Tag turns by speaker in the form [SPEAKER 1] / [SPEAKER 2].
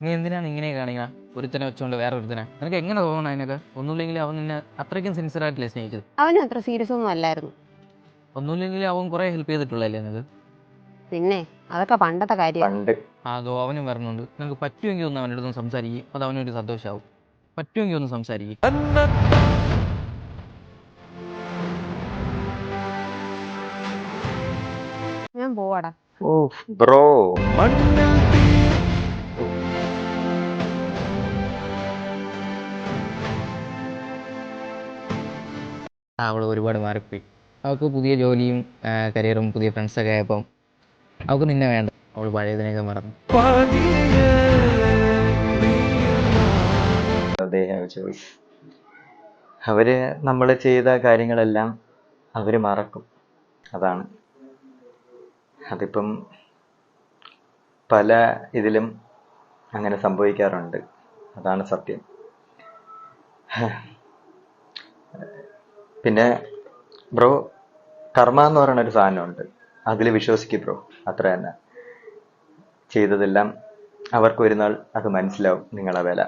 [SPEAKER 1] നീ എന്തിനാണ് ഇങ്ങനെ കാണിക്കണം? ഒരുത്തനെ വെച്ചോണ്ട് വേറെ ഒരുത്തനെ നിനക്ക് എങ്ങനെ തോന്നണം? അതിനൊക്കെ ഒന്നുമില്ലെങ്കിൽ അവൻ നിന്നെ അത്രയ്ക്കും സിൻസിയറായിട്ടില്ലേ സ്നേഹിച്ചത്?
[SPEAKER 2] അവന് അത്ര സീരിയസ് ഒന്നും അല്ലായിരുന്നു.
[SPEAKER 1] ഒന്നുമില്ലെങ്കിൽ അവൻ കുറെ ഹെൽപ്പ് ചെയ്തിട്ടുള്ളല്ലേ നിനക്ക്?
[SPEAKER 2] പിന്നെ അതൊക്കെ പണ്ടത്തെ കാര്യം.
[SPEAKER 3] പണ്ട്
[SPEAKER 1] അതോ അവനും വരണുണ്ട്. നിനക്ക് പറ്റുമെങ്കിൽ ഒന്ന് അവൻ്റെ അടുത്ത് സംസാരിക്കും, അത് അവനൊരു സന്തോഷമാവും. പറ്റുമെങ്കിൽ ഒന്ന് സംസാരിക്കും.
[SPEAKER 2] ഞാൻ പോവാടാ.
[SPEAKER 3] ഓ ബ്രോ,
[SPEAKER 1] അവൾ ഒരുപാട് മാറിപ്പോയി. അവൾക്ക് പുതിയ ജോലിയും കരിയറും പുതിയ ഫ്രണ്ട്സൊക്കെ ആയപ്പം അവൾക്ക് നിന്നെ വേണ്ട. അവൾ പഴയതിനെയൊക്കെ മറന്നു.
[SPEAKER 3] ചോയ്സ്. അവര് നമ്മൾ ചെയ്ത കാര്യങ്ങളെല്ലാം അവര് മറക്കും. അതാണ്. അതിപ്പം പല ഇതിലും അങ്ങനെ സംഭവിക്കാറുണ്ട്. അതാണ് സത്യം. പിന്നെ ബ്രോ, കർമ്മ എന്ന് പറയുന്ന ഒരു സാധനമുണ്ട്. അതിൽ വിശ്വസിക്കും ബ്രോ. അത്ര തന്നെ. ചെയ്തതെല്ലാം അവർക്ക് ഒരു നാൾ അത് മനസ്സിലാവും, നിങ്ങളെ വില.